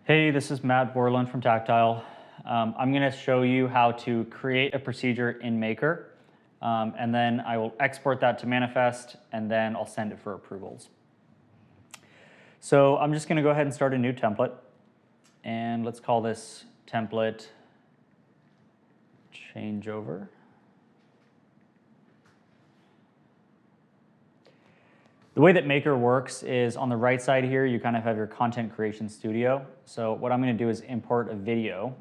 Hey, this is Matt Borland from Tactile. I'm going to show you how to create a procedure in Maker, and then I will export that to Manifest, and then I'll send it for approvals. So I'm just going to go ahead and start a new template, and let's call this template changeover. The way that Maker works is on the right side here, you kind of have your content creation studio. So what I'm going to do is import a video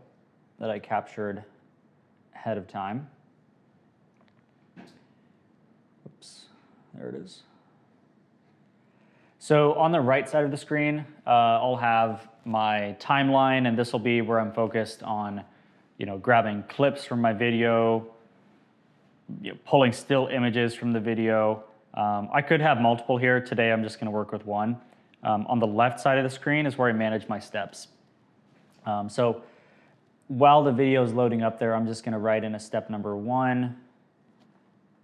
that I captured ahead of time. Oops, there it is. So on the right side of the screen, I'll have my timeline, and this will be where I'm focused on, grabbing clips from my video, pulling still images from the video. I could have multiple here. Today I'm just going to work with one. On the left side of the screen is where I manage my steps. So while the video is loading up there, I'm just going to write in a step number 1,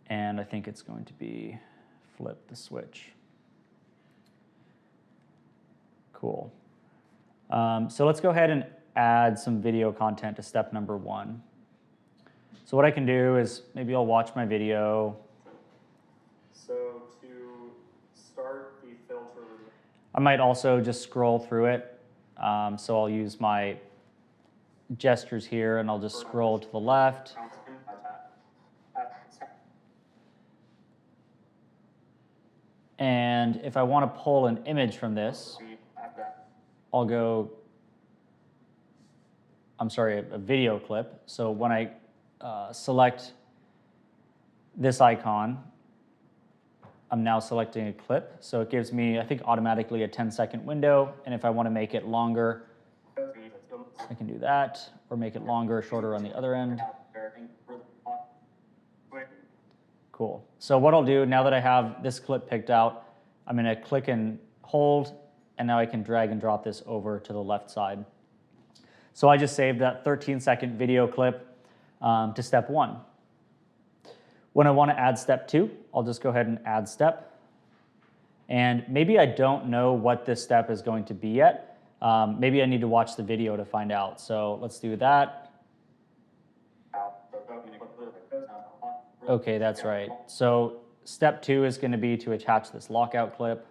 and I think it's going to be flip the switch. Cool. So let's go ahead and add some video content to step number 1. So what I can do is maybe I'll watch my video. So to start the filter, I might also just scroll through it. So I'll use my gestures here, and I'll just scroll to the left. And if I want to pull an image from this, I'll go, a video clip. So when I select this icon, I'm now selecting a clip. So it gives me, I think, automatically a 10-second window. And if I want to make it longer, I can do that, or make it longer, shorter on the other end. Cool. So what I'll do, now that I have this clip picked out, I'm going to click and hold, and now I can drag and drop this over to the left side. So I just saved that 13-second video clip to step 1. When I want to add step 2, I'll just go ahead and add step. And maybe I don't know what this step is going to be yet. Maybe I need to watch the video to find out. So let's do that. Okay, that's right. So step 2 is going to be to attach this lockout clip.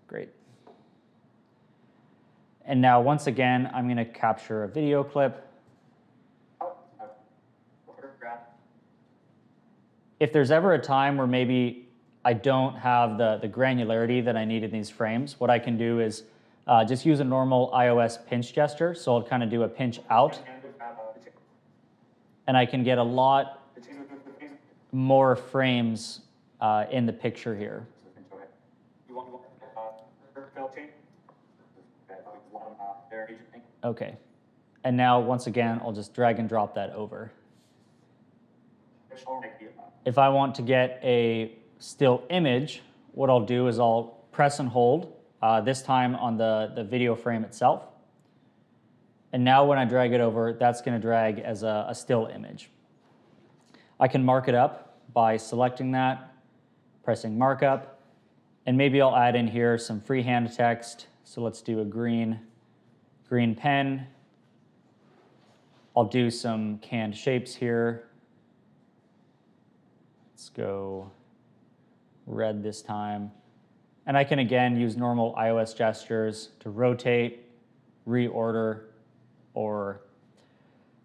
Great. And now, once again, I'm going to capture a video clip. If there's ever a time where maybe I don't have the granularity that I need in these frames, what I can do is just use a normal iOS pinch gesture. So I'll kind of do a pinch out, and I can get a lot more frames in the picture here. Okay, and now once again, I'll just drag and drop that over. If I want to get a still image, what I'll do is I'll press and hold, this time on the video frame itself. And now when I drag it over, that's going to drag as a still image. I can mark it up by selecting that, pressing markup, and maybe I'll add in here some freehand text. So let's do a green pen. I'll do some canned shapes here. Let's go red this time. And I can again use normal iOS gestures to rotate, reorder, or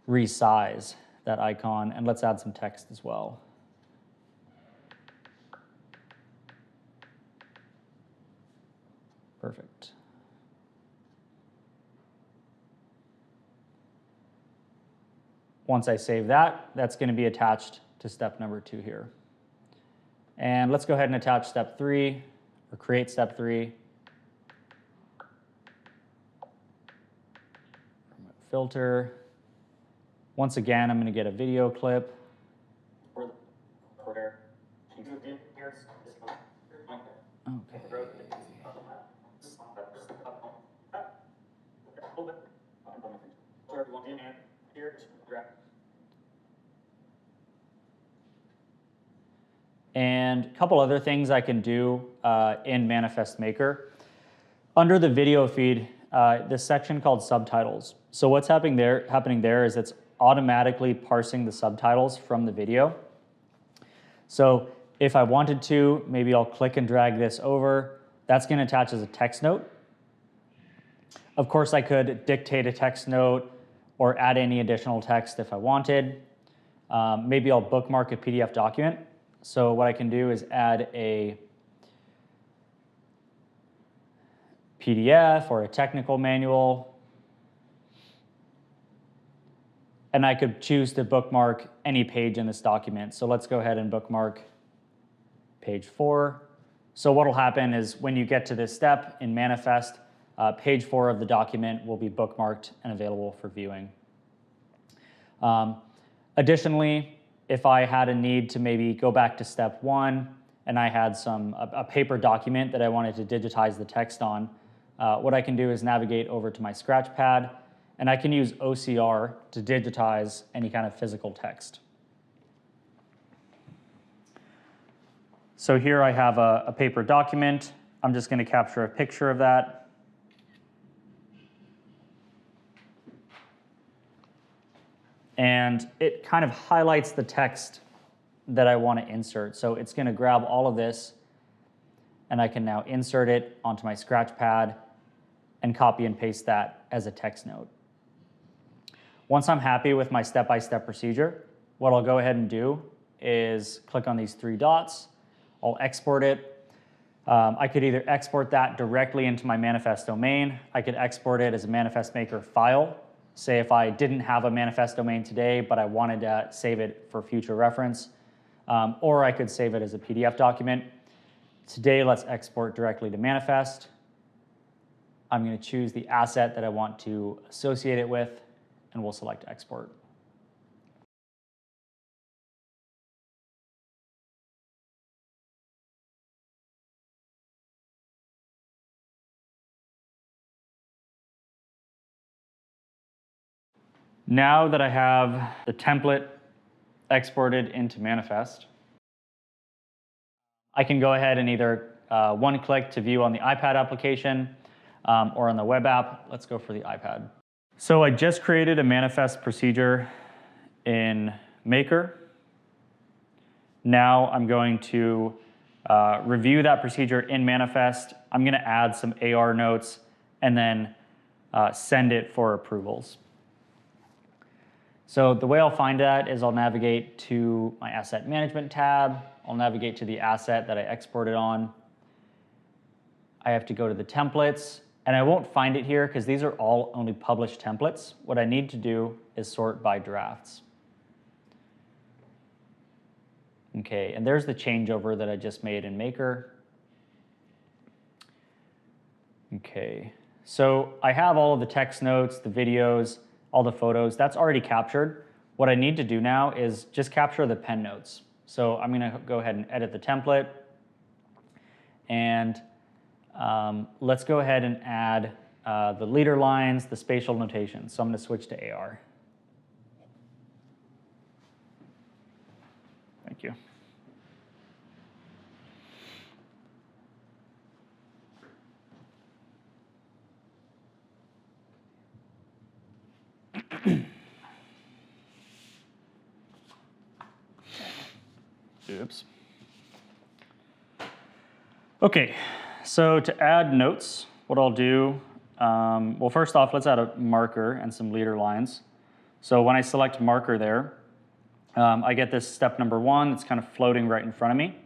resize that icon. And let's add some text as well. Perfect. Once I save that, that's going to be attached to step number 2 here. And let's go ahead and attach step 3, or create step 3. Filter. Once again, I'm going to get a video clip. Okay. and a couple other things I can do in Manifest Maker. Under the video feed, this section called subtitles. So what's happening there is it's automatically parsing the subtitles from the video. So if I wanted to, maybe I'll click and drag this over. That's going to attach as a text note. Of course, I could dictate a text note or add any additional text if I wanted. Maybe I'll bookmark a PDF document. So what I can do is add a PDF or a technical manual. And I could choose to bookmark any page in this document. So let's go ahead and bookmark page 4. So what will happen is when you get to this step in Manifest, page 4 of the document will be bookmarked and available for viewing. Additionally, if I had a need to maybe go back to step 1 and I had a paper document that I wanted to digitize the text on, what I can do is navigate over to my scratch pad, and I can use OCR to digitize any kind of physical text. So here I have a paper document. I'm just going to capture a picture of that. And it kind of highlights the text that I want to insert. So it's going to grab all of this, and I can now insert it onto my scratch pad and copy and paste that as a text note. Once I'm happy with my step-by-step procedure, what I'll go ahead and do is click on these 3 dots. I'll export it. I could either export that directly into my Manifest domain. I could export it as a Manifest Maker file. Say if I didn't have a Manifest domain today, but I wanted to save it for future reference. Or I could save it as a PDF document. Today, let's export directly to Manifest. I'm going to choose the asset that I want to associate it with, and we'll select Export. Now that I have the template exported into Manifest, I can go ahead and either one click to view on the iPad application or on the web app. Let's go for the iPad. So I just created a Manifest procedure in Maker. Now I'm going to review that procedure in Manifest. I'm going to add some AR notes and then send it for approvals. So the way I'll find that is I'll navigate to my Asset Management tab. I'll navigate to the asset that I exported on. I have to go to the templates, and I won't find it here because these are all only published templates. What I need to do is sort by drafts. Okay, and there's the changeover that I just made in Maker. Okay, so I have all of the text notes, the videos, all the photos. That's already captured. What I need to do now is just capture the pen notes. So I'm going to go ahead and edit the template. And let's go ahead and add the leader lines, the spatial notation. So I'm going to switch to AR. Thank you. Oops. Okay, so to add notes, what I'll do, well, first off, let's add a marker and some leader lines. So when I select marker there, I get this step number 1 that's kind of floating right in front of me.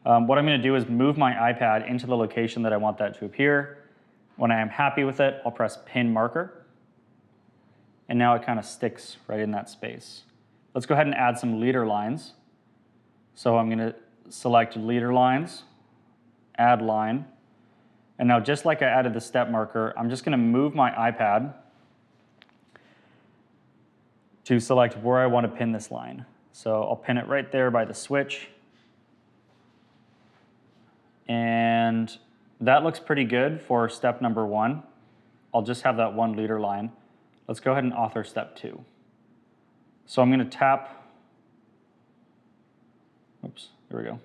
What I'm going to do is move my iPad into the location that I want that to appear. When I am happy with it, I'll press pin marker. And now it kind of sticks right in that space. Let's go ahead and add some leader lines. So I'm going to select leader lines, add line. And now just like I added the step marker, I'm just going to move my iPad to select where I want to pin this line. So I'll pin it right there by the switch. And that looks pretty good for step number 1. I'll just have that one leader line. Let's go ahead and author step 2. So I'm going to tap, oops, there we go.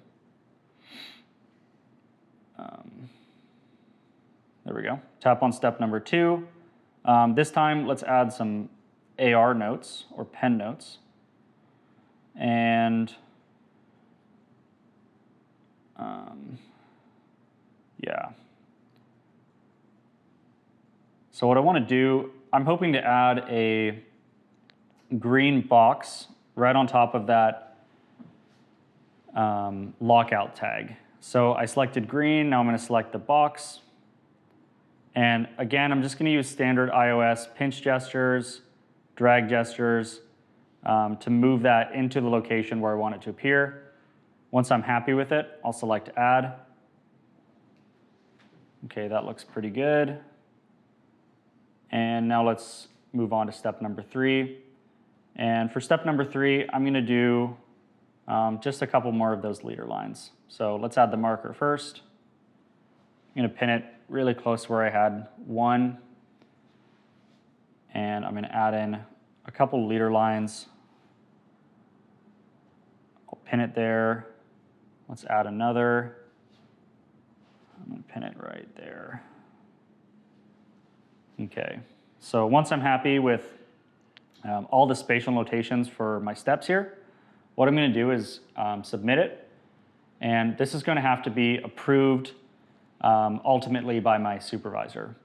There we go. Tap on step number 2. This time, let's add some AR notes or pen notes. And yeah. So what I want to do, I'm hoping to add a green box right on top of that lockout tag. So I selected green, now I'm going to select the box. And again, I'm just going to use standard iOS pinch gestures, drag gestures to move that into the location where I want it to appear. Once I'm happy with it, I'll select add. Okay, that looks pretty good. And now let's move on to step number 3. And for step number 3, I'm going to do just a couple more of those leader lines. So let's add the marker first. I'm going to pin it really close where I had 1. And I'm going to add in a couple leader lines. I'll pin it there. Let's add another. I'm going to pin it right there. Okay, so once I'm happy with all the spatial notations for my steps here, what I'm going to do is submit it. And this is going to have to be approved ultimately by my supervisor.